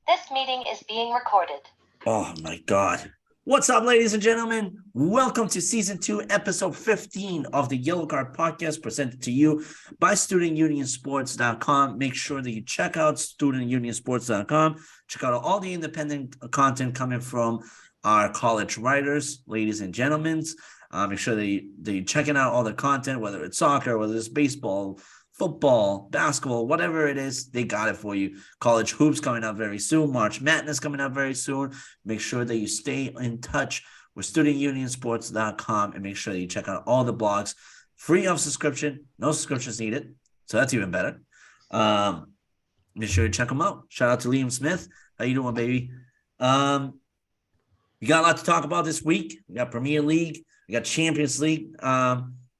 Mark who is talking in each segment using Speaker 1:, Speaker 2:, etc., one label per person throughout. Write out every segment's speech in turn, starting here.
Speaker 1: This meeting is being recorded.
Speaker 2: Oh my God. What's up, ladies and gentlemen? Welcome to season 2, episode 15 of the Yellow Card podcast, presented to you by StudentUnionSports.com. Make sure that you check out StudentUnionSports.com. Check out all the independent content coming from our college writers, ladies and gentlemen. Make sure that you're checking out all the content, whether it's soccer, whether it's baseball, football, basketball, whatever it is, they got it for you. College hoops coming up very soon. March Madness coming up very soon. Make sure that you stay in touch with StudentUnionSports.com and make sure that you check out all the blogs. Free of subscription. No subscriptions needed. So that's even better. Make sure you check them out. Shout out to Liam Smith. How you doing, baby? We got a lot to talk about this week. We got Premier League. We got Champions League.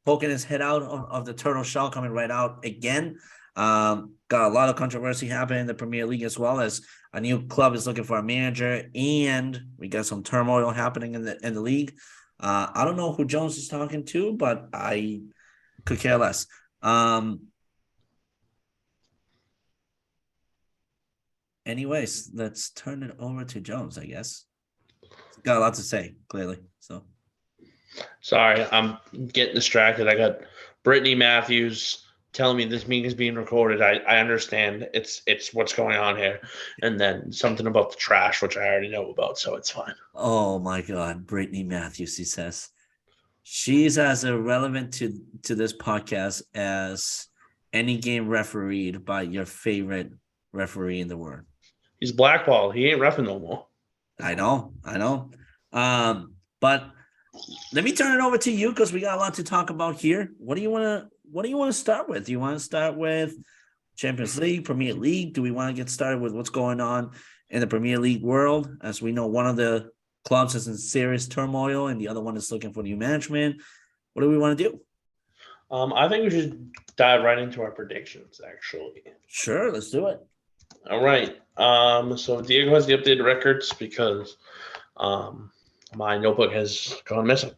Speaker 2: Poking his head out of the turtle shell, coming right out again. Got a lot of controversy happening in the Premier League, as well as a new club is looking for a manager, and we got some turmoil happening in the league. I don't know who Jones is talking to, but I could care less. Anyways, let's turn it over to Jones, I guess. He's got a lot to say, clearly. So.
Speaker 3: Sorry, I'm getting distracted. I got Brittany Matthews telling me this meeting is being recorded. I understand it's what's going on here. And then something about the trash, which I already know about, so it's fine.
Speaker 2: Oh my God, Brittany Matthews, he says. She's as irrelevant to this podcast as any game refereed by your favorite referee in the world.
Speaker 3: He's blackballed. He ain't reffing no more.
Speaker 2: I know. But let me turn it over to you because we got a lot to talk about here. What do you want to start with? Do you want to start with Champions League, Premier League? Do we want to get started with what's going on in the Premier League world? As we know, one of the clubs is in serious turmoil and the other one is looking for new management. What do we want to do?
Speaker 3: I think we should dive right into our predictions, actually.
Speaker 2: Sure, let's do it.
Speaker 3: All right. So Diego has the updated records because my notebook has gone missing.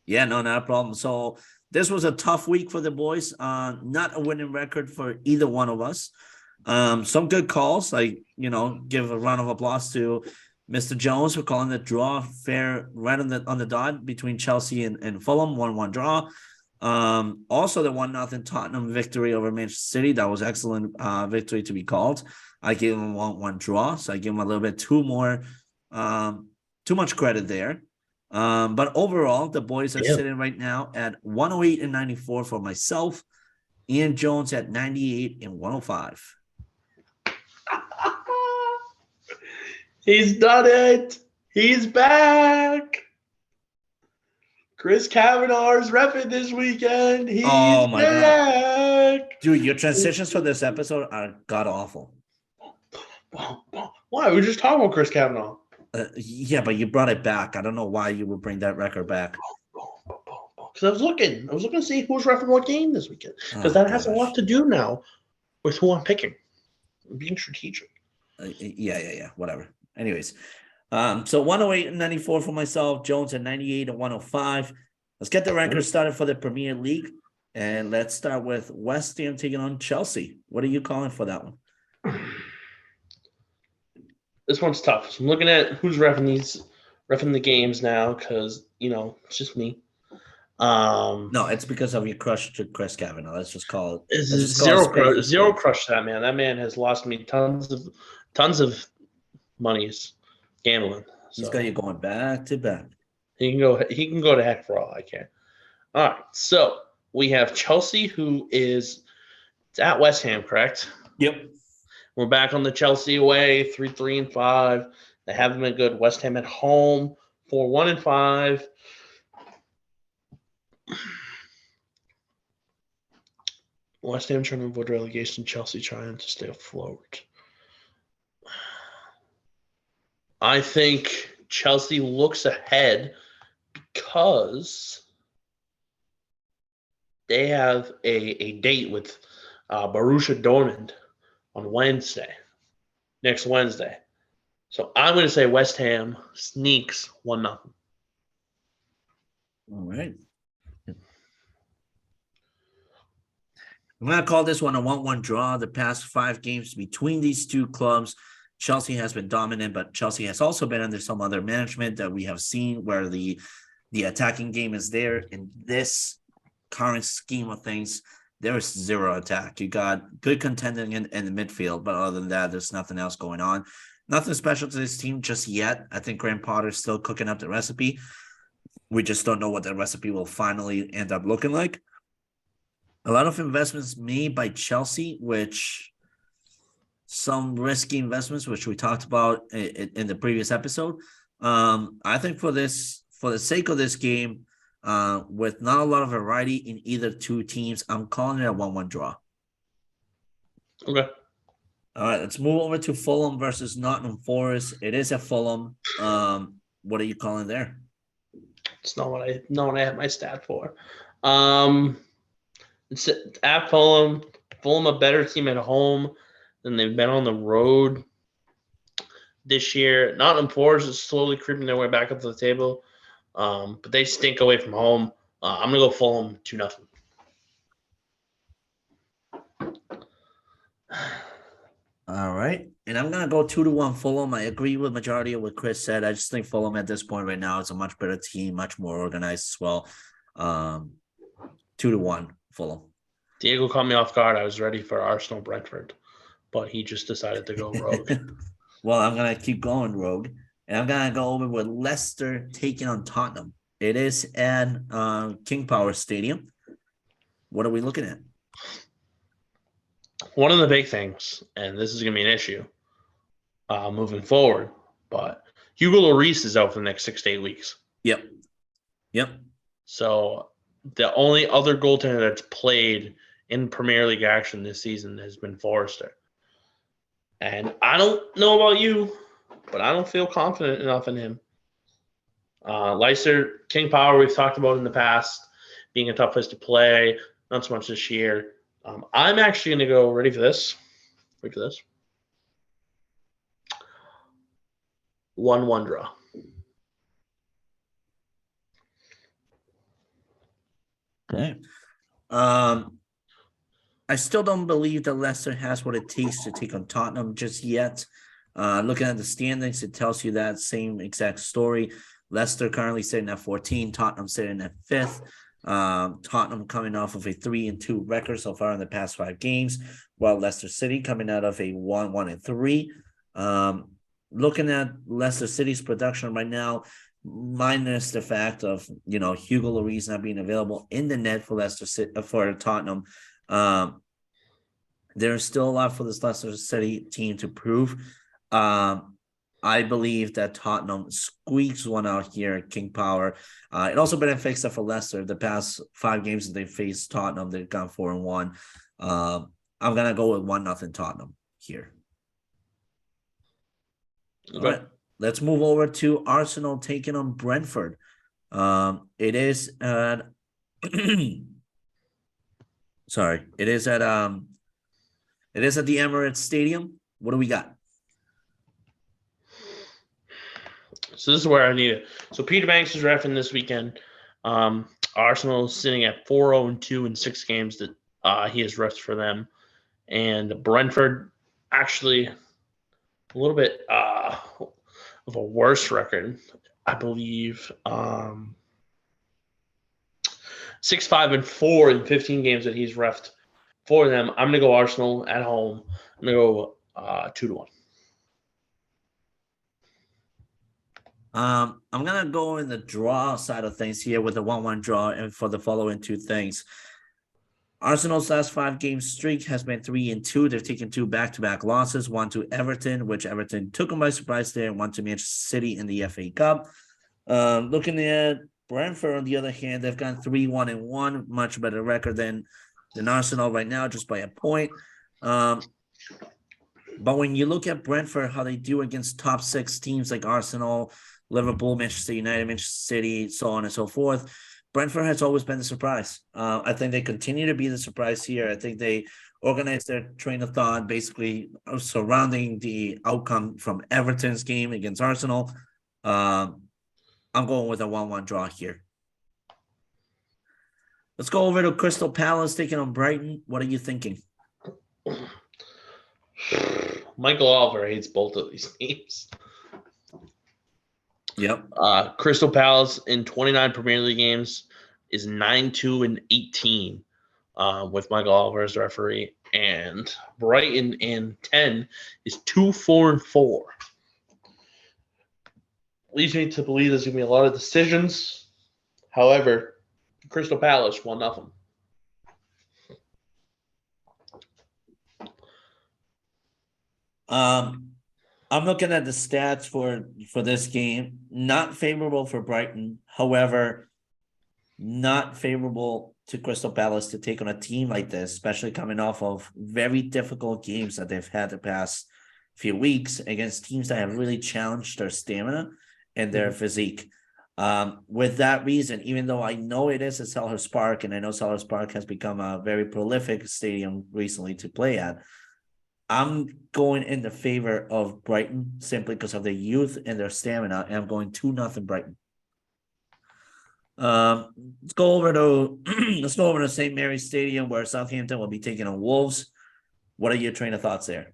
Speaker 2: Yeah, no, not a problem. So this was a tough week for the boys. Not a winning record for either one of us. Some good calls. Give a round of applause to Mr. Jones for calling the draw fair right on the dot between Chelsea and Fulham, 1-1 draw. Also the 1-0 Tottenham victory over Manchester City. That was excellent victory to be called. I gave him 1-1 draw, so I give him a little bit too much credit there. But overall, the boys are sitting right now at 108 and 94 for myself. Ian Jones at 98 and 105.
Speaker 3: He's done it. He's back. Chris Kavanaugh's reffing this weekend. He's back. God.
Speaker 2: Dude, your transitions for this episode are god-awful.
Speaker 3: Why? We were just talking about Chris Kavanaugh.
Speaker 2: Yeah, but you brought it back. I don't know why you would bring that record back.
Speaker 3: Because I was looking to see who's reffing what game this weekend. Because that has a lot to do now with who I'm picking. I'm being strategic.
Speaker 2: Yeah. Whatever. Anyways, so 108 and 94 for myself. Jones at 98 and 105. Let's get the record started for the Premier League. And let's start with West Ham taking on Chelsea. What are you calling for that one?
Speaker 3: This one's tough. So I'm looking at who's reffing the games now because, it's just me.
Speaker 2: No, it's because of your crush to Chris Kavanagh. Let's just call it.
Speaker 3: Zero crush to that man. That man has lost me tons of monies gambling. So.
Speaker 2: He's got you going back to back.
Speaker 3: He can go to heck for all I can. All right. So we have Chelsea, who is at West Ham, correct?
Speaker 2: Yep.
Speaker 3: We're back on the Chelsea away, 3-3-5. They haven't been good. West Ham at home, 4-1-5. West Ham trying to avoid relegation. Chelsea trying to stay afloat. I think Chelsea looks ahead because they have a date with Borussia Dortmund on next Wednesday. So I'm going to say West Ham sneaks 1-0.
Speaker 2: All right. I'm going to call this one a 1-1 draw. The past 5 games between these two clubs Chelsea has been dominant, but Chelsea has also been under some other management that we have seen where the attacking game is there. In this current scheme of things, there is zero attack. You got good contending in the midfield, but other than that, there's nothing else going on. Nothing special to this team just yet. I think Graham Potter's still cooking up the recipe. We just don't know what the recipe will finally end up looking like. A lot of investments made by Chelsea, which some risky investments, which we talked about in the previous episode. I think for the sake of this game, with not a lot of variety in either two teams, I'm calling it a 1-1 draw.
Speaker 3: Okay.
Speaker 2: All right, let's move over to Fulham versus Nottingham Forest. It is at Fulham. What are you calling there?
Speaker 3: It's not what I have my stat for. It's at Fulham. Fulham a better team at home than they've been on the road this year. Nottingham Forest is slowly creeping their way back up to the table, but they stink away from home. I'm gonna go Fulham 2-0.
Speaker 2: All right. And I'm going to go 2-1 Fulham. I agree with majority of what Chris said. I just think Fulham at this point right now is a much better team, much more organized as well. 2-1 Fulham.
Speaker 3: Diego caught me off guard. I was ready for Arsenal Brentford, but he just decided to go rogue.
Speaker 2: Well, I'm going to keep going rogue. And I'm going to go over with Leicester taking on Tottenham. It is at King Power Stadium. What are we looking at?
Speaker 3: One of the big things, and this is going to be an issue moving forward, but Hugo Lloris is out for the next 6 to 8 weeks.
Speaker 2: Yep.
Speaker 3: So the only other goaltender that's played in Premier League action this season has been Forrester. And I don't know about you, but I don't feel confident enough in him. Leicester, King Power, we've talked about in the past, being a tough place to play, not so much this year. I'm actually going to go, ready for this? 1-1 draw.
Speaker 2: Okay. I still don't believe that Leicester has what it takes to take on Tottenham just yet. Looking at the standings, it tells you that same exact story. Leicester currently sitting at 14, Tottenham sitting at 5th. Tottenham coming off of a 3-2 record so far in the past 5 games, while Leicester City coming out of a 1-3. Looking at Leicester City's production right now, minus the fact of Hugo Lloris not being available in the net for for Tottenham, there's still a lot for this Leicester City team to prove. I believe that Tottenham squeaks one out here at King Power. It also been a fix up for Leicester. The past 5 games that they faced Tottenham, they've gone 4-1. I'm gonna go with 1-0 Tottenham here.
Speaker 3: Okay.
Speaker 2: All right, let's move over to Arsenal taking on Brentford. It is at sorry, it is at the Emirates Stadium. What do we got?
Speaker 3: So this is where I need it. So Peter Banks is reffing this weekend. Arsenal is sitting at 4-0-2 in 6 games that he has refed for them. And Brentford actually a little bit of a worse record, I believe. 6-5-4 in 15 games that he's refed for them. I'm going to go Arsenal at home. I'm going to go 2-1.
Speaker 2: I'm gonna go in the draw side of things here with a 1-1 draw, and for the following 2 things. Arsenal's last 5 game streak has been 3-2. They've taken 2 back-to-back losses, 1 to Everton, which Everton took them by surprise there, and 1 to Manchester City in the FA Cup. Looking at Brentford, on the other hand, they've gone 3-1-1, much better record than Arsenal right now, just by a point. But when you look at Brentford, how they do against top 6 teams like Arsenal, Liverpool, Manchester United, Manchester City, so on and so forth, Brentford has always been the surprise. I think they continue to be the surprise here. I think they organize their train of thought basically surrounding the outcome from Everton's game against Arsenal. I'm going with a 1-1 draw here. Let's go over to Crystal Palace taking on Brighton. What are you thinking?
Speaker 3: Michael Oliver hates both of these teams.
Speaker 2: Yep.
Speaker 3: Crystal Palace in 29 Premier League games is 9-2-18 with Michael Oliver as referee, and Brighton in 10 is 2-4-4. Leads me to believe there's going to be a lot of decisions. However, Crystal Palace won nothing.
Speaker 2: I'm looking at the stats for this game. Not favorable for Brighton. However, not favorable to Crystal Palace to take on a team like this, especially coming off of very difficult games that they've had the past few weeks against teams that have really challenged their stamina and their physique. With that reason, even though I know it is at Selhurst Park, and I know Selhurst Park has become a very prolific stadium recently to play at, I'm going in the favor of Brighton simply because of their youth and their stamina, and I'm going 2-0 Brighton. Let's go over to St. Mary's Stadium where Southampton will be taking on Wolves. What are your train of thoughts there?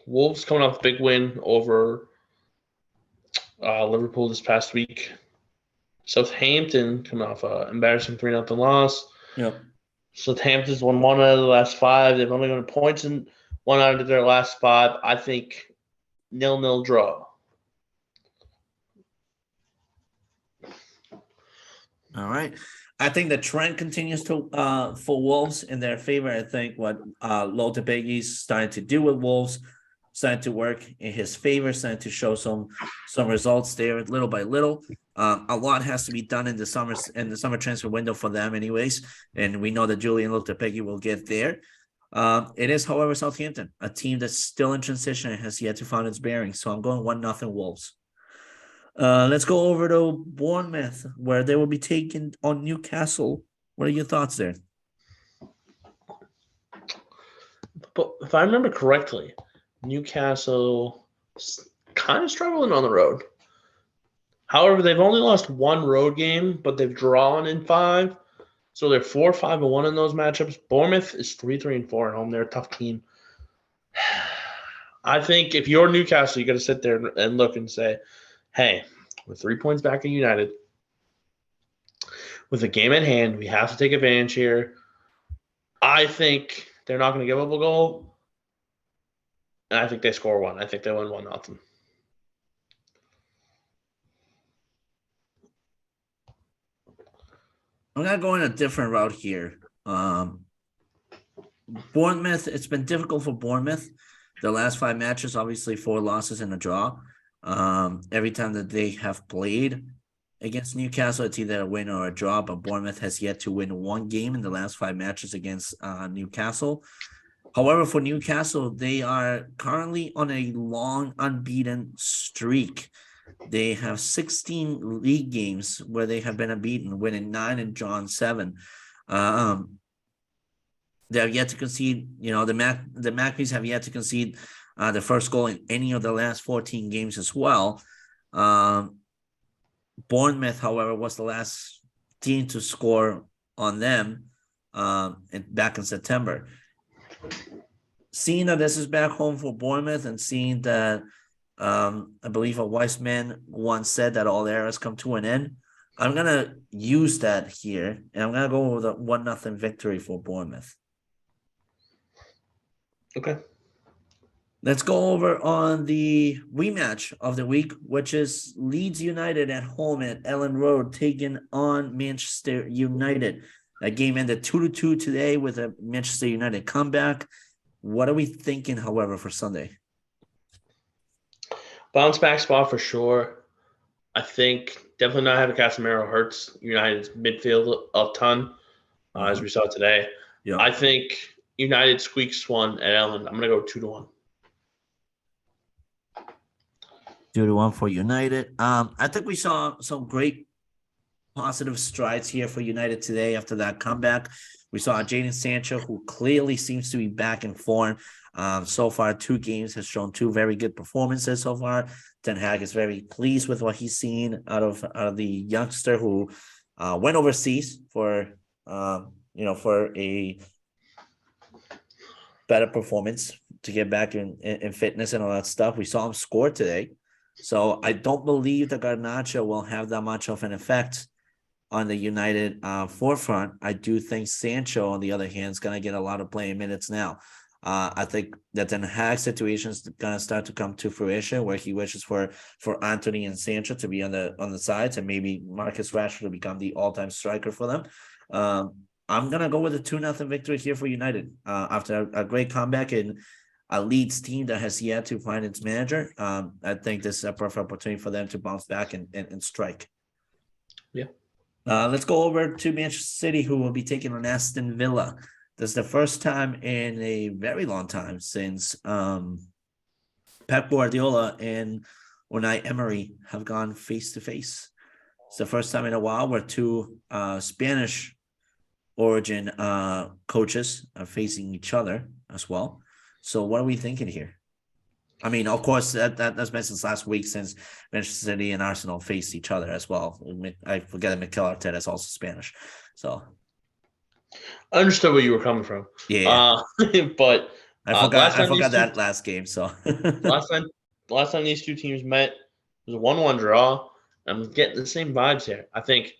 Speaker 3: Wolves coming off a big win over Liverpool this past week. Southampton coming off an embarrassing 3-0 loss.
Speaker 2: Yep.
Speaker 3: Southampton's won 1 out of the last 5. They've only gotten points in 1 out of their last 5. I think 0-0 draw.
Speaker 2: All right. I think the trend continues to for Wolves in their favor. I think what Lopetegui's starting to do with Wolves, starting to work in his favor, starting to show some results there little by little. A lot has to be done in the summer transfer window for them anyways, and we know that Julian Lopetegui will get there. It is, however, Southampton, a team that's still in transition and has yet to find its bearings. So I'm going 1-0 Wolves. Let's go over to Bournemouth, where they will be taking on Newcastle. What are your thoughts there?
Speaker 3: But if I remember correctly, Newcastle kind of struggling on the road. However, they've only lost 1 road game, but they've drawn in 5. So they're 4-5-1 in those matchups. Bournemouth is 3-3-4 at home. They're a tough team. I think if you're Newcastle, you got to sit there and look and say, hey, with 3 points back in United, with a game at hand, we have to take advantage here. I think they're not going to give up a goal. And I think they score 1. I think they win 1-0.
Speaker 2: I'm going to go in a different route here. Bournemouth, it's been difficult for Bournemouth. The last 5 matches, obviously 4 losses and a draw. Every time that they have played against Newcastle, it's either a win or a draw, but Bournemouth has yet to win 1 game in the last 5 matches against Newcastle. However, for Newcastle, they are currently on a long unbeaten streak. They have 16 league games where they have been unbeaten, winning 9 and drawn 7. They have yet to concede, the Magpies have yet to concede the first goal in any of the last 14 games as well. Bournemouth, however, was the last team to score on them back in September. Seeing that this is back home for Bournemouth and seeing that I believe a wise man once said that all eras come to an end, I'm going to use that here, and I'm going to go with a 1-0 victory for Bournemouth.
Speaker 3: Okay.
Speaker 2: Let's go over on the rematch of the week, which is Leeds United at home at Ellen Road taking on Manchester United. That game ended 2-2 today with a Manchester United comeback. What are we thinking, however, for Sunday?
Speaker 3: Bounce back spot for sure. I think definitely not having Casemiro hurts United's midfield a ton, as we saw today.
Speaker 2: Yeah.
Speaker 3: I think United squeaks 1 at Ellen. I'm going to go 2-1.
Speaker 2: 2-1 for United. I think we saw some great positive strides here for United today after that comeback. We saw Jadon Sancho, who clearly seems to be back in form. So far, 2 games has shown 2 very good performances so far. Ten Hag is very pleased with what he's seen out of the youngster who went overseas for a better performance to get back in fitness and all that stuff. We saw him score today. So I don't believe that Garnacho will have that much of an effect on the United forefront. I do think Sancho, on the other hand, is going to get a lot of playing minutes now. I think that Den Hag situation is going to start to come to fruition, where he wishes for Anthony and Sancho to be on the sides, and maybe Marcus Rashford to become the all-time striker for them. I'm going to go with a 2-0 victory here for United after a great comeback in a Leeds team that has yet to find its manager. I think this is a perfect opportunity for them to bounce back and strike.
Speaker 3: Yeah.
Speaker 2: Let's go over to Manchester City, who will be taking on Aston Villa. This is the first time in a very long time since Pep Guardiola and Unai Emery have gone face-to-face. It's the first time in a while where two Spanish origin coaches are facing each other as well. So what are we thinking here? I mean, of course, that's been since last week, since Manchester City and Arsenal faced each other as well. I forget that Mikel Arteta is also Spanish. So
Speaker 3: I understood where you were coming from.
Speaker 2: yeah,
Speaker 3: But
Speaker 2: I forgot that last game. So
Speaker 3: last time these two teams met, it was a 1-1 draw. I'm getting the same vibes here. I think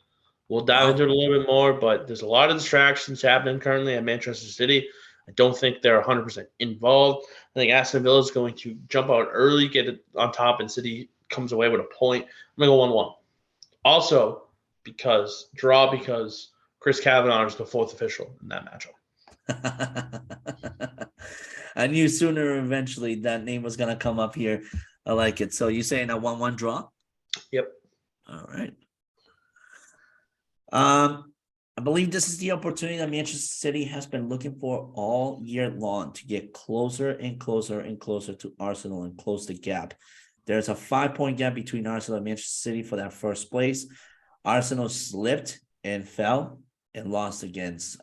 Speaker 3: we'll dive into it a little bit more, but there's a lot of distractions happening currently at Manchester City. I don't think they're 100% involved. I think Aston Villa is going to jump out early, get it on top, and City comes away with a point. I'm going to go 1-1. Also, because Chris Kavanagh is the fourth official in that matchup.
Speaker 2: I knew sooner or eventually that name was going to come up here. I like it. So you're saying a 1-1 draw?
Speaker 3: Yep.
Speaker 2: All right. I believe this is the opportunity that Manchester City has been looking for all year long, to get closer and closer and closer to Arsenal and close the gap. There's a 5-point gap between Arsenal and Manchester City for that first place. Arsenal slipped and fell and lost against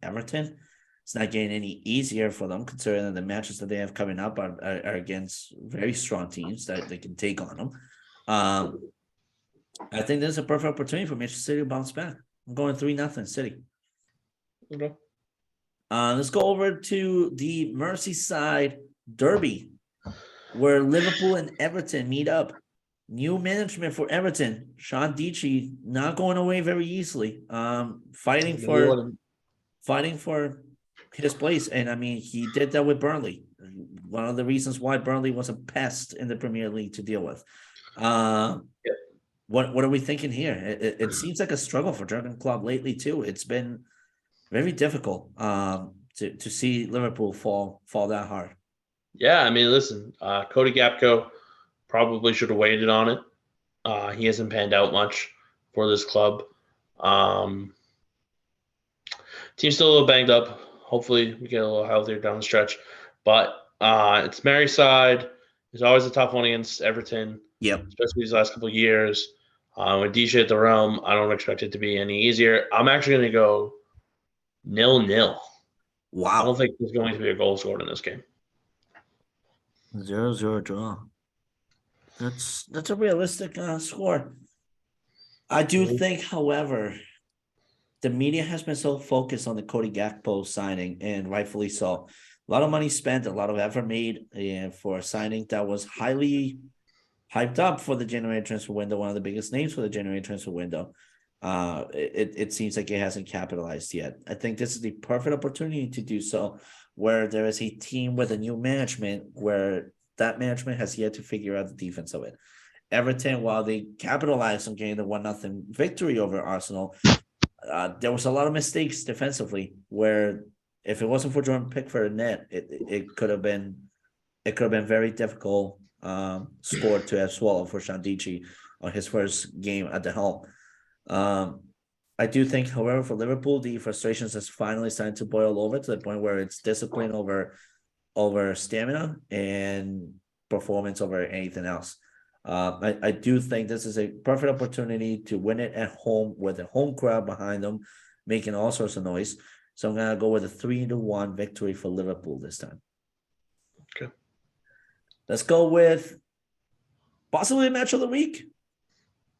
Speaker 2: Everton. It's not getting any easier for them, considering that the matches that they have coming up are against very strong teams that they can take on them. I think this is a perfect opportunity for Manchester City to bounce back. I'm going 3-0 City.
Speaker 3: Okay.
Speaker 2: Let's go over to the Merseyside Derby, where Liverpool and Everton meet up. New management for Everton. Sean Dyche not going away very easily. Fighting for his place. And I mean, he did that with Burnley. One of the reasons why Burnley was a pest in the Premier League to deal with. What are we thinking here? It seems like a struggle for Jurgen Klopp lately too. It's been very difficult to see Liverpool fall that hard.
Speaker 3: Yeah, I mean, listen, Cody Gakpo probably should have waited on it. He hasn't panned out much for this club. Team's still a little banged up. Hopefully, we get a little healthier down the stretch. But it's Merseyside. It's always a tough one against Everton.
Speaker 2: Yep.
Speaker 3: Especially these last couple of years. With Dyche at the realm, I don't expect it to be any easier. I'm actually going to go 0-0.
Speaker 2: Wow.
Speaker 3: I don't think there's going to be a goal scored in this game.
Speaker 2: 0-0 draw. That's a realistic score. I do think, however, the media has been so focused on the Cody Gakpo signing, and rightfully so. A lot of money spent, a lot of effort made for a signing that was highly hyped up for the January transfer window, one of the biggest names for the January transfer window. It seems like it hasn't capitalized yet. I think this is the perfect opportunity to do so, where there is a team with a new management, where that management has yet to figure out the defense of it. Everton, while they capitalized on getting the 1-0 victory over Arsenal, there was a lot of mistakes defensively, where if it wasn't for Jordan Pickford and net, it could have been very difficult score to have swallowed for Sean Dyche on his first game at the helm. I do think, however, for Liverpool, the frustrations has finally started to boil over to the point where it's discipline over stamina and performance over anything else. I do think this is a perfect opportunity to win it at home with a home crowd behind them, making all sorts of noise. So I'm going to go with a 3-1 victory for Liverpool this time.
Speaker 3: Okay.
Speaker 2: Let's go with possibly a match of the week.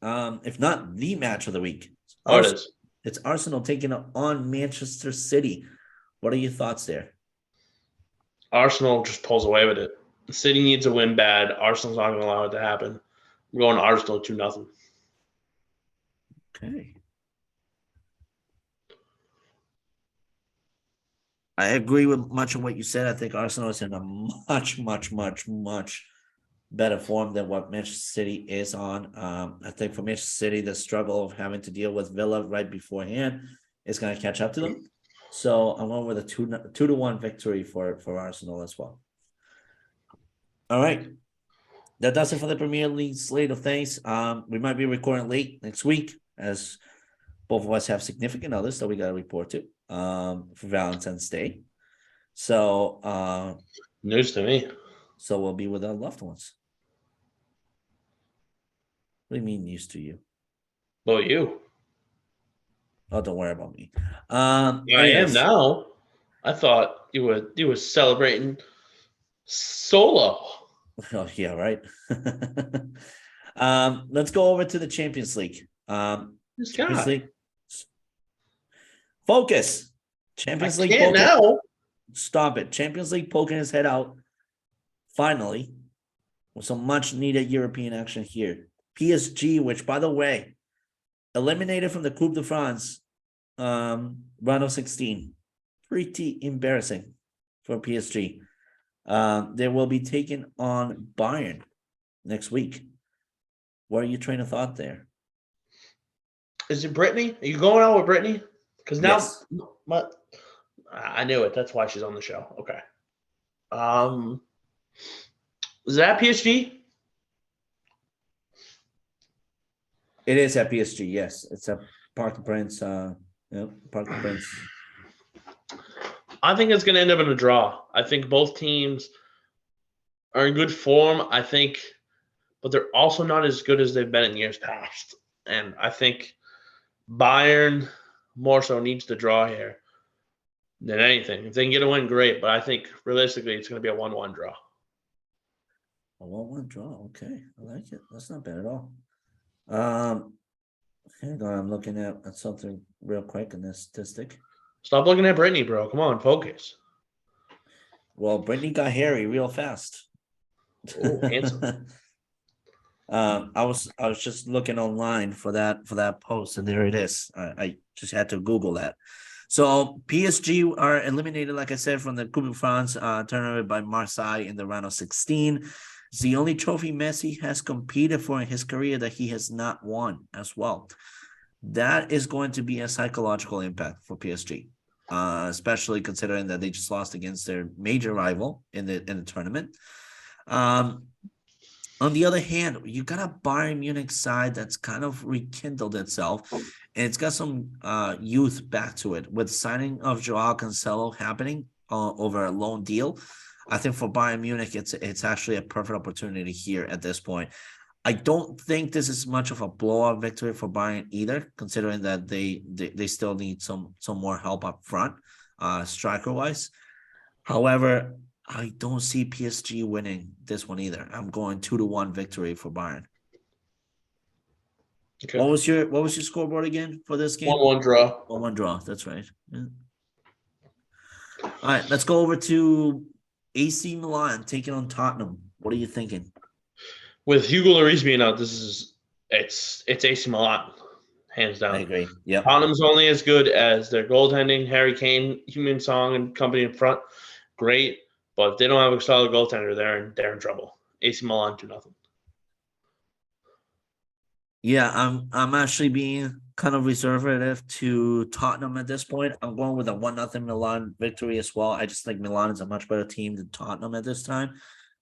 Speaker 2: If not the match of the week.
Speaker 3: It is.
Speaker 2: It's Arsenal taking on Manchester City, What are your thoughts there?
Speaker 3: Arsenal just pulls away with it. The City needs a win bad. Arsenal's not going to allow it to happen. I'm going Arsenal 2-0.
Speaker 2: Okay. I agree with much of what you said. I think Arsenal is in a much, much, much, much better form than what Manchester City is on. I think for Manchester City, the struggle of having to deal with Villa right beforehand is going to catch up to them. So I'm going with a 2-1 victory for Arsenal as well. All right. That does it for the Premier League slate of things. We might be recording late next week as both of us have significant others that we got to report to for Valentine's Day. So
Speaker 3: News to me.
Speaker 2: So we'll be with our loved ones. What do you mean news to you?
Speaker 3: Well, you.
Speaker 2: Oh, don't worry about me.
Speaker 3: I am now. I thought you were celebrating solo.
Speaker 2: Oh, yeah, right. Let's go over to the Champions League.
Speaker 3: This
Speaker 2: Champions
Speaker 3: guy.
Speaker 2: League. Focus.
Speaker 3: I
Speaker 2: Champions League
Speaker 3: can't
Speaker 2: poker.
Speaker 3: now.
Speaker 2: Stop it. Champions League poking his head out. Finally, with some much needed European action here. PSG, which by the way, eliminated from the Coupe de France round of 16. Pretty embarrassing for PSG. They will be taking on Bayern next week. What are your train of thought there?
Speaker 3: Is it Brittany? Are you going out with Brittany? Because now,
Speaker 2: Yes.
Speaker 3: I knew it. That's why she's on the show. Okay. Is that PSG?
Speaker 2: It is at PSG, yes. It's a Parc des Princes. Parc des Princes.
Speaker 3: I think it's going to end up in a draw. I think both teams are in good form. But they're also not as good as they've been in years past. And I think Bayern more so needs to draw here than anything. If they can get a win, great. But I think realistically, it's going to be a 1-1 draw.
Speaker 2: A 1-1 draw. Okay, I like it. That's not bad at all. Hang on, I'm looking at something real quick in this statistic.
Speaker 3: Stop looking at Brittany, bro. Come on, focus.
Speaker 2: Well, Brittany got hairy real fast.
Speaker 3: Oh, handsome.
Speaker 2: I was just looking online for that post, and there it is. I just had to Google that. So PSG are eliminated, like I said, from the Coupe de France tournament by Marseille in the round of 16. It's the only trophy Messi has competed for in his career that he has not won as well. That is going to be a psychological impact for PSG, especially considering that they just lost against their major rival in the tournament. On the other hand, you got a Bayern Munich side that's kind of rekindled itself, and it's got some youth back to it with signing of Joao Cancelo happening over a loan deal. I think for Bayern Munich, it's actually a perfect opportunity here at this point. I don't think this is much of a blowout victory for Bayern either, considering that they still need some more help up front, striker wise. However, I don't see PSG winning this one either. I'm going 2-1 victory for Bayern.
Speaker 3: Okay.
Speaker 2: What was your scoreboard again for this game?
Speaker 3: 1-1 draw.
Speaker 2: 1-1 draw. That's right. Yeah. All right, let's go over to AC Milan taking on Tottenham. What are you thinking?
Speaker 3: With Hugo Lloris being out, it's AC Milan, hands down.
Speaker 2: I agree. Yeah.
Speaker 3: Tottenham's only as good as their goaltending. Harry Kane, Heung-min Son, and company in front, great. But if they don't have a solid goaltender, they're in trouble. AC Milan 2-0.
Speaker 2: Yeah, I'm actually being kind of reservative to Tottenham at this point. I'm going with a 1-0 Milan victory as well. I just think Milan is a much better team than Tottenham at this time.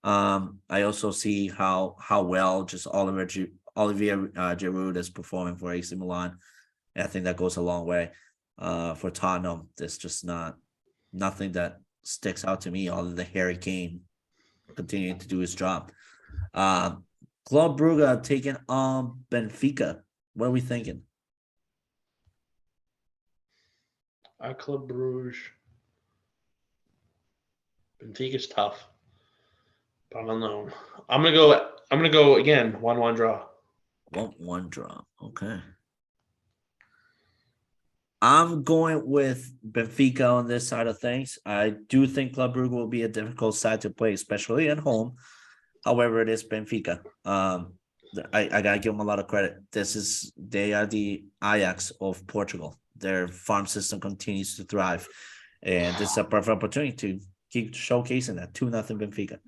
Speaker 2: I also see how well just Olivier Giroud is performing for AC Milan. And I think that goes a long way. For Tottenham, there's just nothing that sticks out to me other than Harry Kane continuing to do his job. Club Brugge taking on Benfica. What are we thinking?
Speaker 3: Club Bruges. Benfica's tough. But I don't know. I'm gonna go again, 1-1 draw.
Speaker 2: 1-1 draw. Okay. I'm going with Benfica on this side of things. I do think Club Brugge will be a difficult side to play, especially at home. However, it is Benfica. I gotta give them a lot of credit. They are the Ajax of Portugal. Their farm system continues to thrive, and this is a perfect opportunity to keep showcasing that 2-0 Benfica.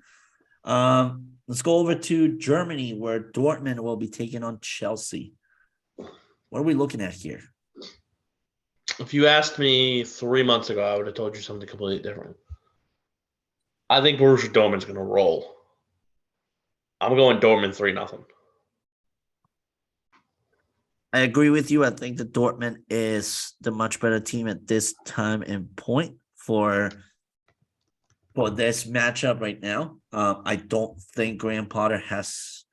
Speaker 2: Let's go over to Germany, where Dortmund will be taking on Chelsea. What are we looking at here?
Speaker 3: If you asked me 3 months ago, I would have told you something completely different. I think Borussia Dortmund's going to roll. I'm going Dortmund 3-0.
Speaker 2: I agree with you. I think that Dortmund is the much better team at this time and point for this matchup right now. I don't think Graham Potter has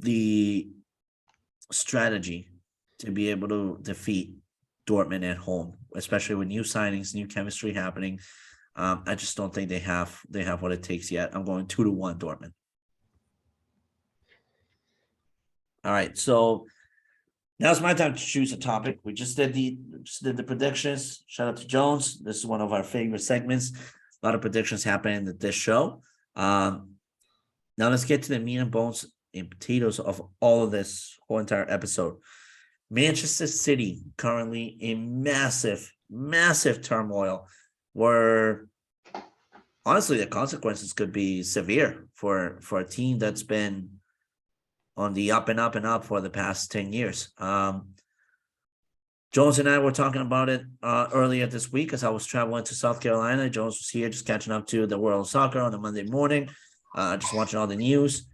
Speaker 2: the strategy to be able to defeat Dortmund at home, especially with new signings, new chemistry happening. I just don't think they have what it takes yet. I'm going 2-1 Dortmund. All right, so now it's my time to choose a topic. We just did the predictions. Shout out to Jones. This is one of our favorite segments. A lot of predictions happening at this show. Now let's get to the meat and bones and potatoes of all of this whole entire episode. Manchester City currently in massive, massive turmoil, where honestly the consequences could be severe for a team that's been on the up and up and up for the past 10 years. Jones and I were talking about it earlier this week as I was traveling to South Carolina. Jones was here just catching up to the world of soccer on a Monday morning, just watching all the news.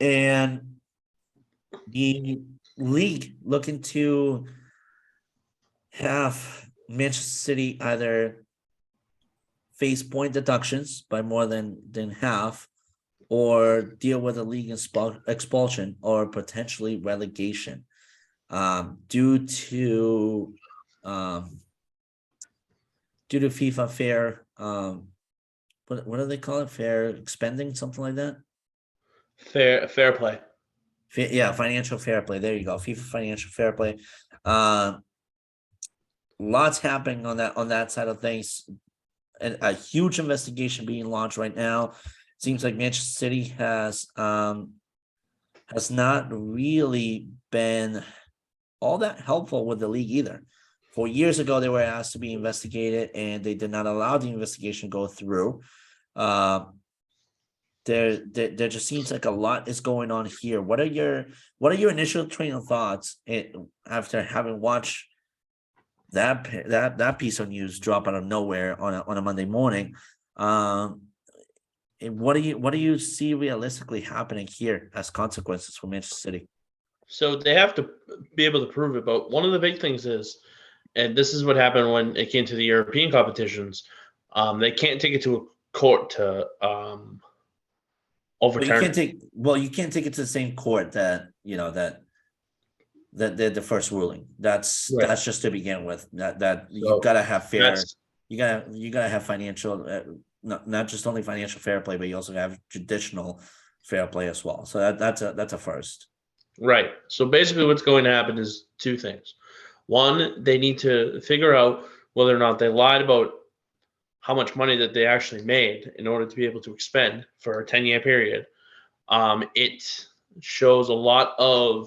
Speaker 2: And the league looking to have Manchester City either face point deductions by more than half, or deal with a league expulsion or potentially relegation, due to FIFA fair. What do they call it? Fair expending, something like that.
Speaker 3: Fair play.
Speaker 2: Financial fair play. There you go. FIFA financial fair play. Lots happening on that side of things. And a huge investigation being launched right now. Seems like Manchester City has not really been all that helpful with the league either. 4 years ago, they were asked to be investigated, and they did not allow the investigation to go through. There just seems like a lot is going on here. What are your initial train of thoughts after having watched that piece of news drop out of nowhere on a Monday morning? What do you see realistically happening here as consequences for Manchester City?
Speaker 3: So they have to be able to prove it. But one of the big things is, and this is what happened when it came to the European competitions, they can't take it to a court to overturn.
Speaker 2: You can't take it to the same court that the first ruling. That's
Speaker 3: Right.
Speaker 2: That's just to begin with. That you gotta have fair. You gotta have financial. Not just only financial fair play, but you also have traditional fair play as well. So that's a first.
Speaker 3: Right. So basically what's going to happen is two things. One, they need to figure out whether or not they lied about how much money that they actually made in order to be able to expend for a 10-year period. It shows a lot of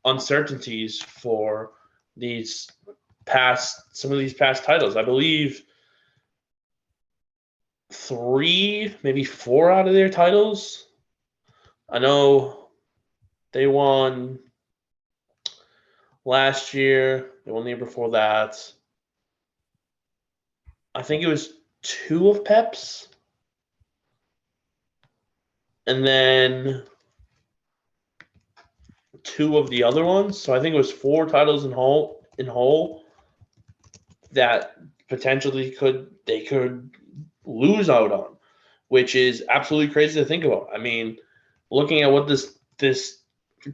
Speaker 3: uncertainties for some of these past titles. I believe 3, maybe 4 out of their titles. I know they won last year. They won the year before that. I think it was 2 of Pep's. And then 2 of the other ones. So I think it was 4 titles in whole that potentially they could lose out on, which is absolutely crazy to think about. I mean, looking at what this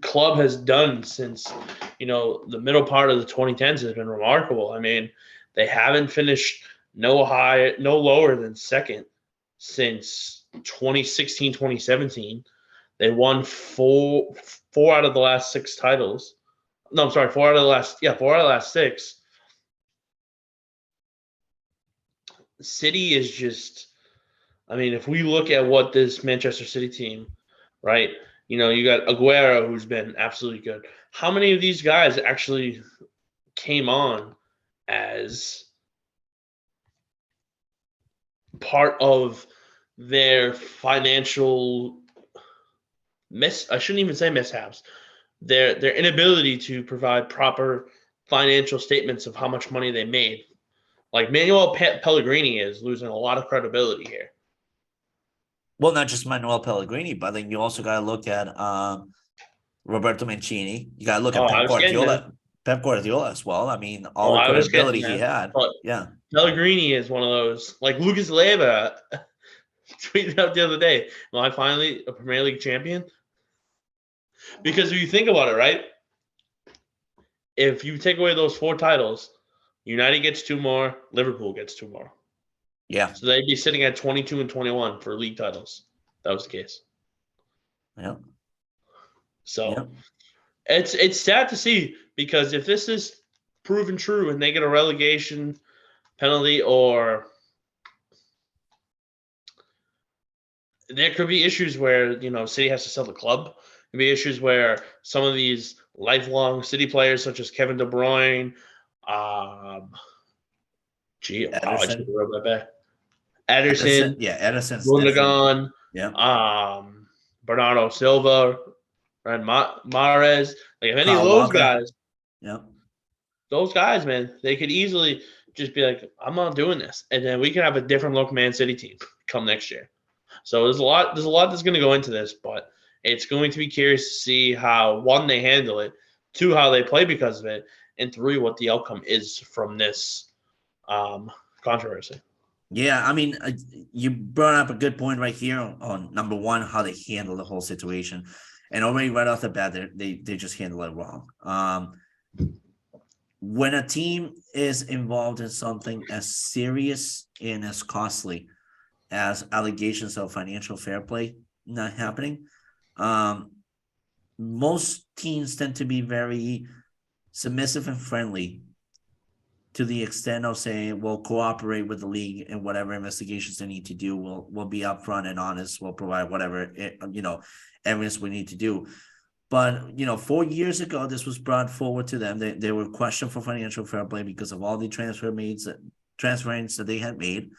Speaker 3: club has done since the middle part of the 2010s has been remarkable. I mean, they haven't finished no lower than second since 2016, 2017. They won four out of the last 6 titles. No, I'm sorry, 4 out of the last 6. City is just, I mean, if we look at what this Manchester City team, right? You got Aguero, who's been absolutely good. How many of these guys actually came on as part of their financial I shouldn't even say mishaps. Their inability to provide proper financial statements of how much money they made. Like Manuel Pellegrini is losing a lot of credibility here.
Speaker 2: Well, not just Manuel Pellegrini, but then you also got to look at Roberto Mancini. You got to look at
Speaker 3: I
Speaker 2: Pep
Speaker 3: was getting there.
Speaker 2: Guardiola. Pep Guardiola as well. I mean, all the
Speaker 3: I was
Speaker 2: credibility
Speaker 3: getting
Speaker 2: he
Speaker 3: there.
Speaker 2: had.
Speaker 3: But
Speaker 2: Yeah.
Speaker 3: Pellegrini is one of those, like Lucas Leiva tweeted out the other day, am I finally a Premier League champion? Because if you think about it, right? If you take away those 4 titles, United gets 2 more, Liverpool gets 2 more.
Speaker 2: Yeah.
Speaker 3: So they'd be sitting at 22 and 21 for league titles. That was the case.
Speaker 2: Yeah.
Speaker 3: So
Speaker 2: Yeah.
Speaker 3: it's sad to see, because if this is proven true and they get a relegation penalty, or there could be issues where, City has to sell the club. There could be issues where some of these lifelong City players, such as Kevin De Bruyne, I just
Speaker 2: Ederson.
Speaker 3: wrote that back. Ederson,
Speaker 2: Yeah, Ederson's definitely.
Speaker 3: Gundogan,
Speaker 2: Yeah.
Speaker 3: Bernardo Silva, and Mahrez. Like, if any of
Speaker 2: Kyle
Speaker 3: those
Speaker 2: Walker.
Speaker 3: guys,
Speaker 2: Yeah.
Speaker 3: man, they could easily just be like, I'm not doing this. And then we can have a different look Man City team come next year. So there's a lot that's going to go into this, but it's going to be curious to see how, 1, they handle it, 2, how they play because of it, and 3, what the outcome is from this controversy.
Speaker 2: Yeah, I mean, you brought up a good point right here on number 1, how they handle the whole situation, and already right off the bat, they just handle it wrong. When a team is involved in something as serious and as costly as allegations of financial fair play not happening, most teams tend to be very submissive and friendly, to the extent of saying we'll cooperate with the league and whatever investigations they need to do. We'll be upfront and honest. We'll provide whatever evidence we need to do. But 4 years ago, this was brought forward to them. They were questioned for financial fair play because of all the transference that they had made.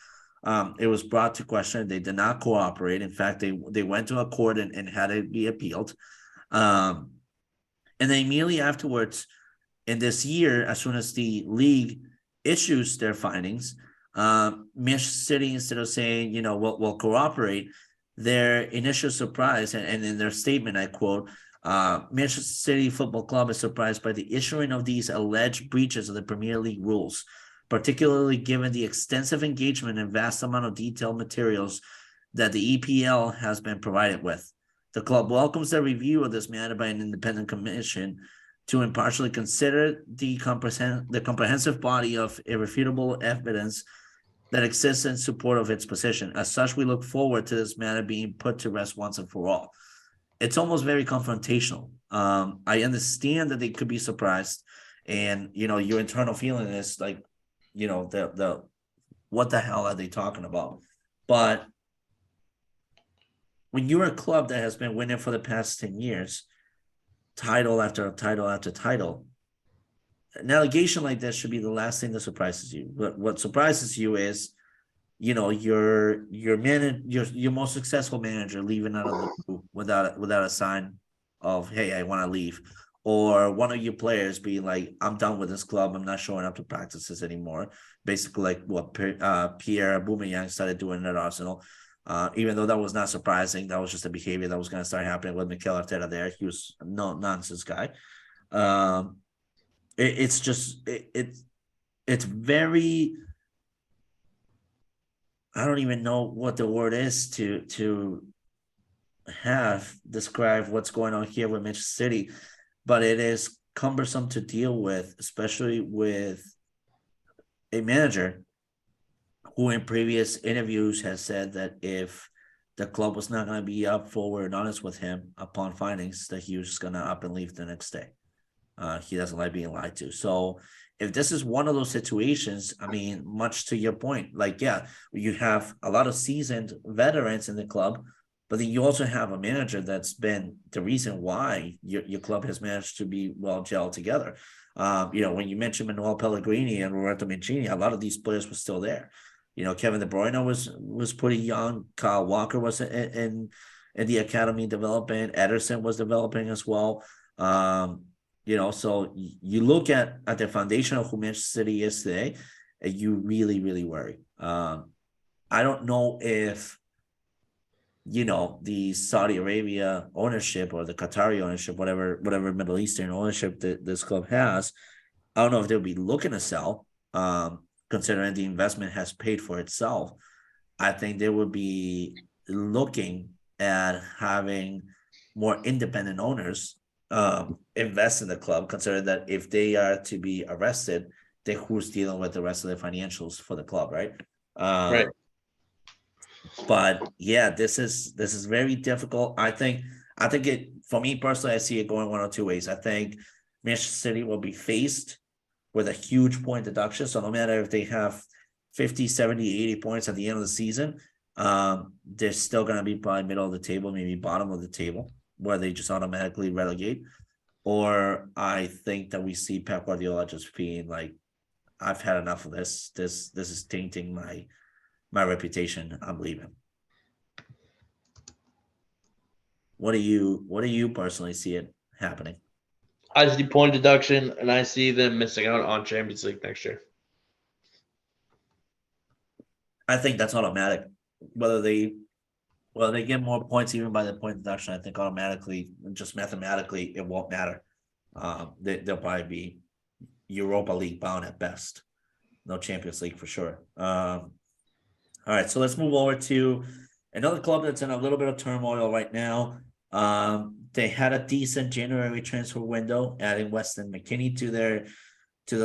Speaker 2: It was brought to question. They did not cooperate. In fact, they went to a court and had it be appealed. And then immediately afterwards, in this year, as soon as the league issues their findings, Manchester City, instead of saying, we'll cooperate, their initial surprise, and in their statement, I quote, Manchester City Football Club is surprised by the issuing of these alleged breaches of the Premier League rules, particularly given the extensive engagement and vast amount of detailed materials that the EPL has been provided with. The club welcomes the review of this matter by an independent commission to impartially consider the comprehensive body of irrefutable evidence that exists in support of its position. As such, we look forward to this matter being put to rest once and for all. It's almost very confrontational. I understand that they could be surprised, and your internal feeling is like, the what the hell are they talking about? But when you're a club that has been winning for the past 10 years, title after title after title, an allegation like this should be the last thing that surprises you. What surprises you is, your most successful manager leaving out of the blue without a sign of, hey, I want to leave, or one of your players being like, I'm done with this club, I'm not showing up to practices anymore. Basically, like what Pierre Aubameyang started doing at Arsenal. Even though that was not surprising, that was just a behavior that was going to start happening with Mikel Arteta there. He was a no-nonsense guy. It's very, I don't even know what the word is to have describe what's going on here with Manchester City, but it is cumbersome to deal with, especially with a manager who in previous interviews has said that if the club was not going to be up forward and honest with him upon findings, that he was just going to up and leave the next day. He doesn't like being lied to. So if this is one of those situations, I mean, much to your point, like, yeah, you have a lot of seasoned veterans in the club, but then you also have a manager that's been the reason why your club has managed to be well gelled together. When you mentioned Manuel Pellegrini and Roberto Mancini, a lot of these players were still there. Kevin De Bruyne was pretty young. Kyle Walker was in the academy developing. Ederson was developing as well. So you look at the foundation of who Manchester City is today, and you really, really worry. I don't know if the Saudi Arabia ownership or the Qatari ownership, whatever Middle Eastern ownership that this club has, I don't know if they'll be looking to sell, considering the investment has paid for itself. I think they would be looking at having more independent owners invest in the club, considering that if they are to be arrested, then who's dealing with the rest of the financials for the club, right?
Speaker 3: Right.
Speaker 2: But yeah, this is very difficult. I think it, for me personally, I see it going one or two ways. I think Manchester City will be faced with a huge point deduction. So no matter if they have 50, 70, 80 points at the end of the season, they're still going to be probably middle of the table, maybe bottom of the table, where they just automatically relegate. Or I think that we see Pep Guardiola just being like, I've had enough of this. This is tainting my reputation. I'm leaving. What do you personally see it happening?
Speaker 3: I see point deduction, and I see them missing out on Champions League next year.
Speaker 2: I think that's automatic. Whether they get more points even by the point deduction, I think automatically, just mathematically, it won't matter. They'll probably be Europa League bound at best. No Champions League for sure. All right, so let's move over to another club that's in a little bit of turmoil right now. They had a decent January transfer window, adding Weston McKennie to the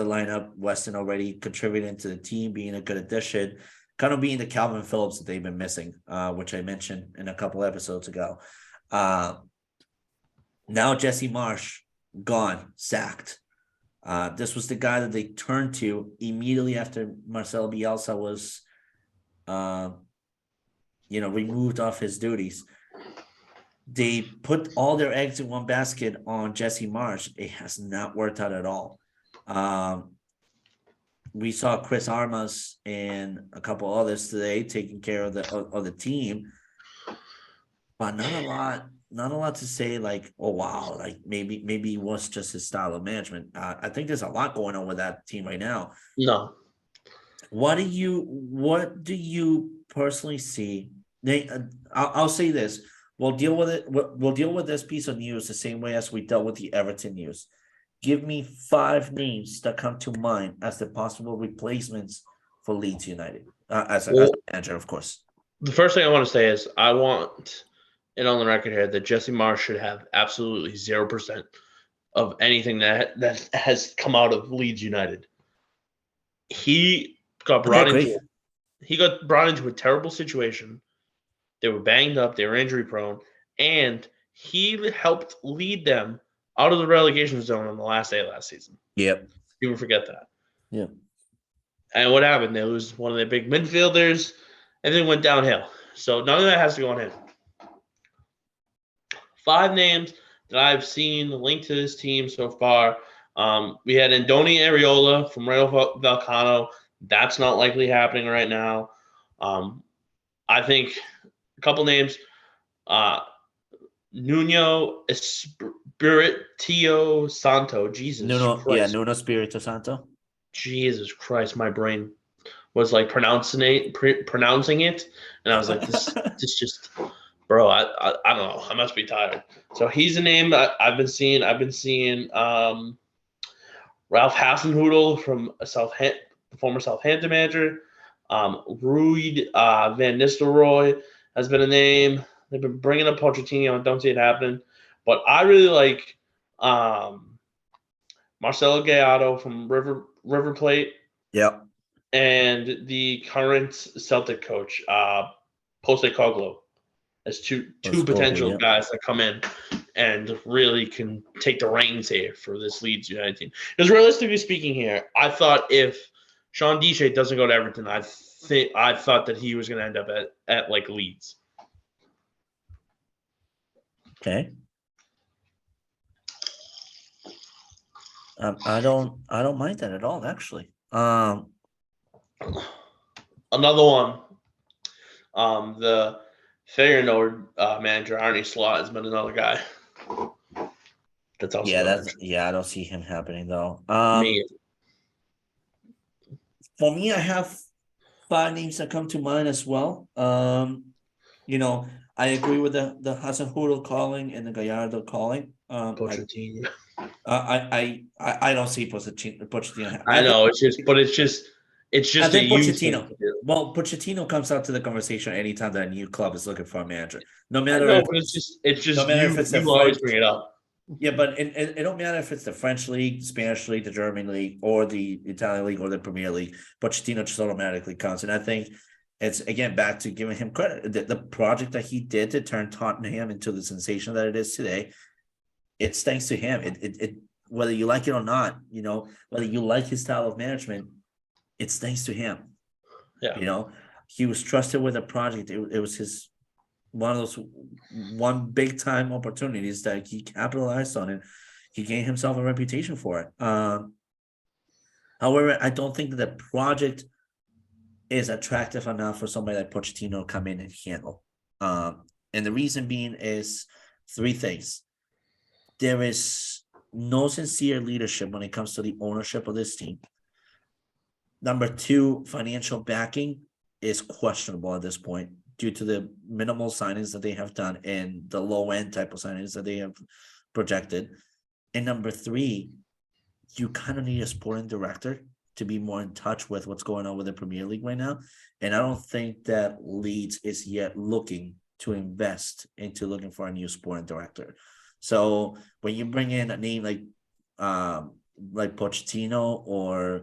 Speaker 2: lineup. Weston already contributing to the team, being a good addition, kind of being the Calvin Phillips that they've been missing, which I mentioned in a couple episodes ago. Now Jesse Marsch gone, sacked. This was the guy that they turned to immediately after Marcelo Bielsa was removed off his duties. They put all their eggs in one basket on Jesse Marsch. It has not worked out at all. We saw Chris Armas and a couple others today taking care of the team, but not a lot to say like, oh wow, like maybe it was just his style of management. I think there's a lot going on with that team right now.
Speaker 3: No.
Speaker 2: What do you personally see? I'll say this. We'll deal with it. We'll deal with this piece of news the same way as we dealt with the Everton news. Give me 5 names that come to mind as the possible replacements for Leeds United, as a manager, of course.
Speaker 3: The first thing I want to say is I want it on the record here that Jesse Marsch should have absolutely 0% of anything that has come out of Leeds United. He got brought into a terrible situation. They were banged up. They were injury prone, and he helped lead them out of the relegation zone on the last day of last season.
Speaker 2: Yep.
Speaker 3: People forget that.
Speaker 2: Yeah.
Speaker 3: And what happened? They lose one of their big midfielders. Everything went downhill. So none of that has to go on him. 5 names that I've seen linked to this team so far. We had Andoni Areola from Rayo Vallecano. That's not likely happening right now. I think a couple names. Nuno Espirito Santo. Jesus Christ.
Speaker 2: Nuno Espirito Santo.
Speaker 3: Jesus Christ, my brain was like pronouncing it, and I was like, this just, bro, I don't know. I must be tired. So he's a name that I've been seeing. I've been seeing Ralph Hasenhüttl from the former Southampton manager. Ruud Van Nistelrooy has been a name. They've been bringing up Pochettino. I don't see it happening. But I really like Marcelo Gallardo from River Plate.
Speaker 2: Yep.
Speaker 3: And the current Celtic coach, Postecoglou, as two potential guys that come in. and really can take the reins here for this Leeds United team. Because realistically speaking, here, I thought if Sean Dyche doesn't go to Everton, I thought that he was going to end up at like Leeds.
Speaker 2: Okay. I don't mind that at all, actually.
Speaker 3: Another one. The Feyenoord manager Arne Slot has been another guy. That's also
Speaker 2: I don't see him happening though.
Speaker 3: me.
Speaker 2: For me, I have 5 names that come to mind as well. I agree with the Hasenhüttl calling and the Gallardo calling.
Speaker 3: Pochettino.
Speaker 2: I don't see Pochettino.
Speaker 3: I know it's just
Speaker 2: I think
Speaker 3: a youth
Speaker 2: Pochettino.
Speaker 3: thing to do.
Speaker 2: Well, Pochettino comes out to the conversation anytime that a new club is looking for a manager. No
Speaker 3: I
Speaker 2: matter
Speaker 3: know,
Speaker 2: if
Speaker 3: but it's just
Speaker 2: no matter if it's
Speaker 3: you
Speaker 2: a
Speaker 3: always
Speaker 2: French,
Speaker 3: bring it up.
Speaker 2: yeah, but it don't matter if it's the French league, Spanish league, the German league, or the Italian league, or the Premier League. Pochettino just automatically comes, and I think it's again back to giving him credit. The project that he did to turn Tottenham into the sensation that it is today, it's thanks to him. It whether you like it or not, whether you like his style of management, it's thanks to him.
Speaker 3: Yeah.
Speaker 2: He was trusted with a project. It was his one big time opportunities that he capitalized on, and he gained himself a reputation for it. However, I don't think that the project is attractive enough for somebody like Pochettino to come in and handle. And the reason being is 3 things. There is no sincere leadership when it comes to the ownership of this team. Number 2, financial backing is questionable at this point due to the minimal signings that they have done and the low end type of signings that they have projected. And number 3, you kind of need a sporting director to be more in touch with what's going on with the Premier League right now. And I don't think that Leeds is yet looking to invest into looking for a new sporting director. So when you bring in a name like Pochettino or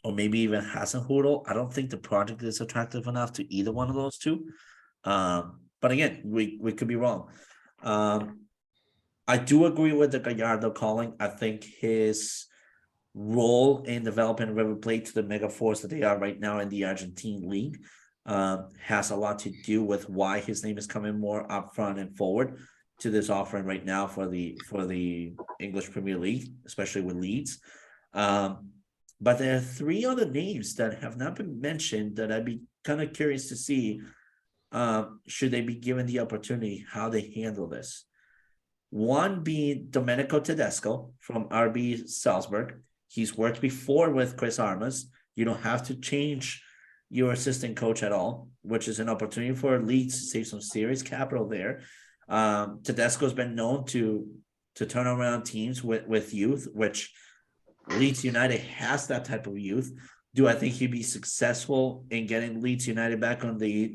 Speaker 2: maybe even Hasenhüttl, I don't think the project is attractive enough to either one of those two. But again, we could be wrong. I do agree with the Gallardo calling. I think his role in developing River Plate to the mega force that they are right now in the Argentine league has a lot to do with why his name is coming more up front and forward to this offering right now for the English Premier League, especially with Leeds. But there are 3 other names that have not been mentioned that I'd be kind of curious to see, should they be given the opportunity, how they handle this. One being Domenico Tedesco from RB Salzburg. He's worked before with Chris Armas. You don't have to change your assistant coach at all, which is an opportunity for Leeds to save some serious capital there. Tedesco's been known to turn around teams with youth, which Leeds United has that type of youth. Do I think he'd be successful in getting Leeds United back on the,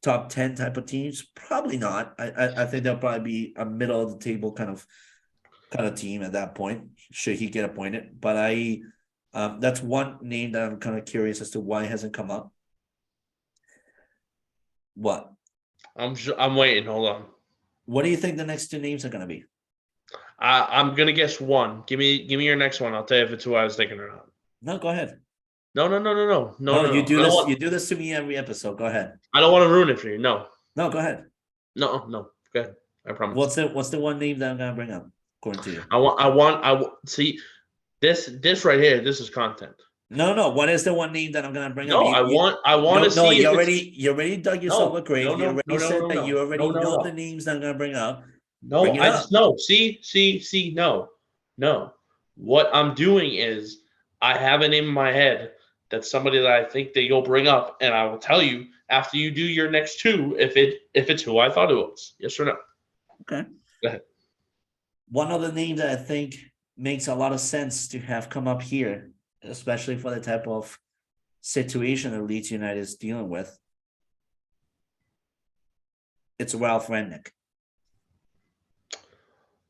Speaker 2: top 10 type of teams? Probably not. I think they'll probably be a middle of the table kind of team at that point, should he get appointed. But that's one name that I'm kind of curious as to why it hasn't come up. What?
Speaker 3: I'm waiting. Hold on.
Speaker 2: What do you think the next 2 names are going to be?
Speaker 3: I'm gonna guess one. Give me your next one. I'll tell you if it's who I was thinking or not.
Speaker 2: No, go ahead.
Speaker 3: No.
Speaker 2: You do this. You do this to me every episode. Go ahead.
Speaker 3: I don't want to ruin it for you. No,
Speaker 2: go ahead.
Speaker 3: No. Go ahead. I promise.
Speaker 2: What's the one name that I'm gonna bring up according to you?
Speaker 3: I see this right here. This is content.
Speaker 2: No. What is the one name that I'm gonna bring up?
Speaker 3: I want to see.
Speaker 2: No, you already dug yourself a grave. You already said that you already know the names that I'm gonna bring up.
Speaker 3: No, I just know. See, no. What I'm doing is I have a name in my head that's somebody that I think that you'll bring up, and I will tell you after you do your next 2 if it's who I thought it was. Yes or no?
Speaker 2: Okay.
Speaker 3: Go ahead.
Speaker 2: One other name that I think makes a lot of sense to have come up here, especially for the type of situation that Leeds United is dealing with, it's Ralph Rangnick.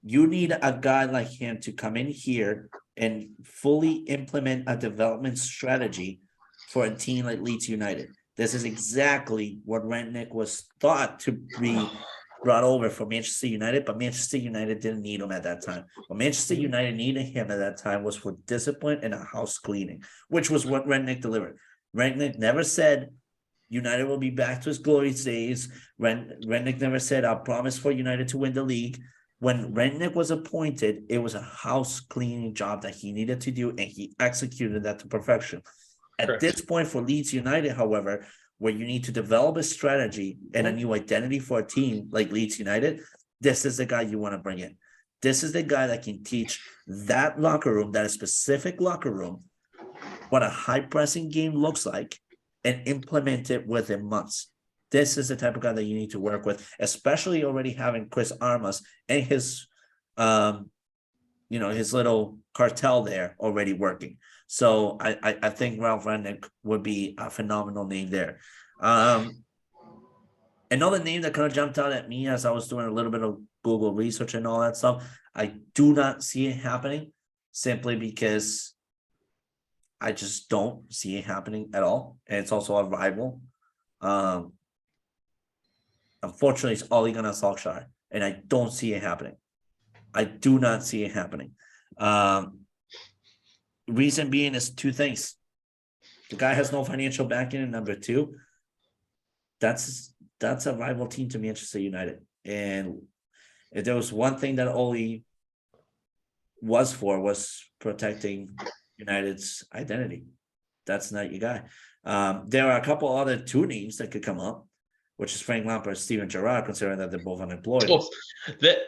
Speaker 2: You need a guy like him to come in here and fully implement a development strategy for a team like Leeds United. This is exactly what Rangnick was thought to be brought over for Manchester United, but Manchester United didn't need him at that time. What Manchester United needed him at that time was for discipline and a house cleaning, which was what Rangnick delivered. Rangnick never said United will be back to his glorious days. Rangnick never said, I'll promise for United to win the league. When Rangnick was appointed, it was a house cleaning job that he needed to do, and he executed that to perfection. At this point for Leeds United, however, where you need to develop a strategy and a new identity for a team like Leeds United, this is the guy you want to bring in. This is the guy that can teach that locker room, that specific locker room, what a high pressing game looks like and implement it within months. This is the type of guy that you need to work with, especially already having Chris Armas and his, his little cartel there already working. So I think Ralph Rangnick would be a phenomenal name there. Another name that kind of jumped out at me as I was doing a little bit of Google research and all that stuff, I do not see it happening simply because I just don't see it happening at all. And it's also a rival. Unfortunately, it's Ole Gunnar Solskjaer, and I don't see it happening. I do not see it happening. Reason being is two things. The guy has no financial backing, and number two, that's a rival team to Manchester United. And if there was one thing that Ole was protecting United's identity. That's not your guy. There are a couple other two names that could come up, which is Frank Lampard, Steven Gerrard, considering that they're both unemployed.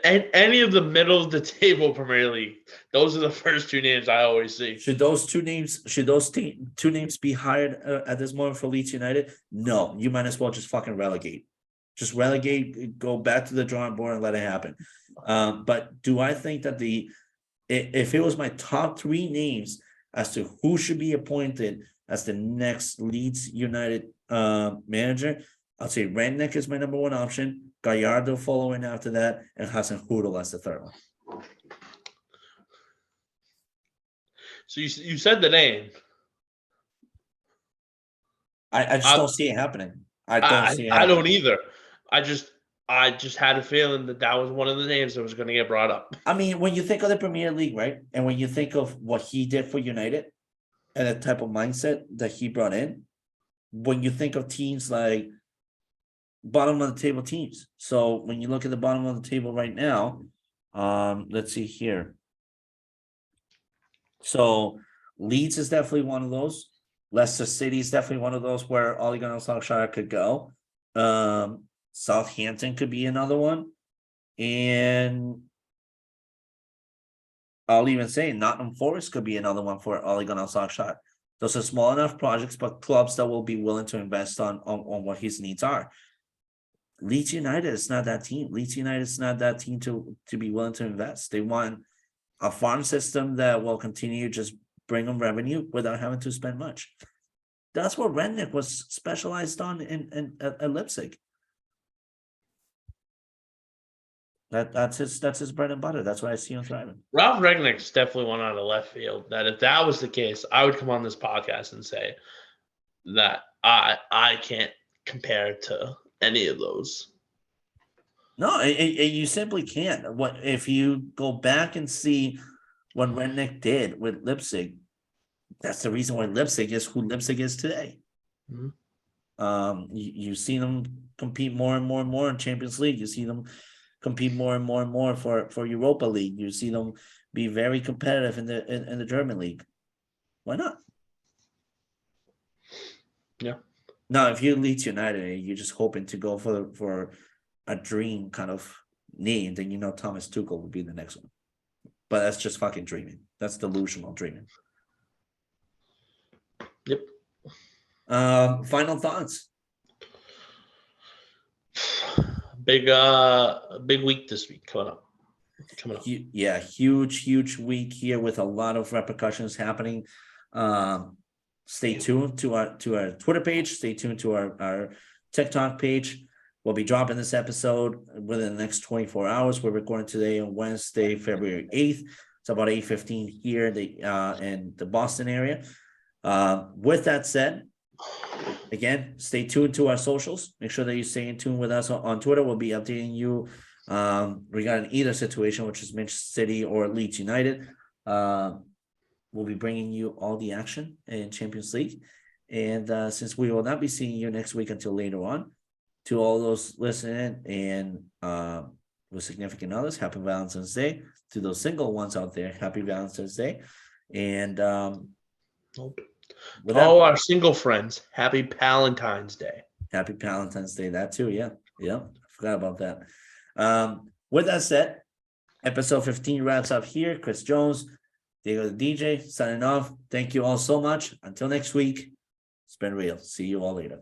Speaker 3: Any of the middle of the table Premier League, those are the first two names I always see.
Speaker 2: Should those two names be hired at this moment for Leeds United? No, you might as well just fucking relegate. Just relegate, go back to the drawing board and let it happen. But do I think that if it was my top three names as to who should be appointed as the next Leeds United manager, I'll say Rangnick is my number one option, Gallardo following after that, and Hassan Hudl as the third one.
Speaker 3: So you said the name.
Speaker 2: I just don't see it happening. I
Speaker 3: don't either. I just had a feeling that was one of the names that was going to get brought up.
Speaker 2: I mean, when you think of the Premier League, right? And when you think of what he did for United and the type of mindset that he brought in, when you think of teams like bottom of the table teams. So when you look at the bottom of the table right now, let's see here. So Leeds is definitely one of those. Leicester City is definitely one of those where Ole Gunnar Solskjaer could go. Southampton could be another one. And I'll even say Nottingham Forest could be another one for Ole Gunnar Solskjaer. Those are small enough projects, but clubs that will be willing to invest on what his needs are. Leeds United is not that team. Leeds United is not that team to be willing to invest. They want a farm system that will continue just bring them revenue without having to spend much. That's what Rangnick was specialized on at Leipzig. That's his bread and butter. That's what I see him thriving.
Speaker 3: Ralph Rangnick's definitely one out of left field. That if that was the case, I would come on this podcast and say that I can't compare to any of those.
Speaker 2: No, you simply can't. What if you go back and see what Rangnick did with Leipzig? That's the reason why Leipzig is who Leipzig is today. Mm-hmm. You see them compete more and more and more in Champions League. You see them compete more and more and more for Europa League. You see them be very competitive in the German league. Why not?
Speaker 3: Yeah.
Speaker 2: Now, if you Leeds United, you're just hoping to go for a dream kind of name, then Thomas Tuchel would be the next one. But that's just fucking dreaming. That's delusional dreaming.
Speaker 3: Yep.
Speaker 2: Final thoughts.
Speaker 3: Big week this week coming up.
Speaker 2: Yeah, huge week here with a lot of repercussions happening. Stay tuned to our Twitter page. Stay tuned to our TikTok page. We'll be dropping this episode within the next 24 hours. We're recording today on Wednesday, February 8th. It's about 8:15 here in the Boston area. With that said, again, stay tuned to our socials. Make sure that you stay in tune with us on Twitter. We'll be updating you regarding either situation, which is Manchester City or Leeds United. We'll be bringing you all the action in Champions League. And since we will not be seeing you next week until later on, to all those listening and with significant others, happy Valentine's Day. To those single ones out there, happy Valentine's Day. And with that,
Speaker 3: all our single friends, happy Valentine's Day.
Speaker 2: happy Valentine's Day. That too, yeah. I forgot about that. With that said, episode 15 wraps up here. Chris Jones, Diego the DJ, signing off. Thank you all so much. Until next week, it's been real. See you all later.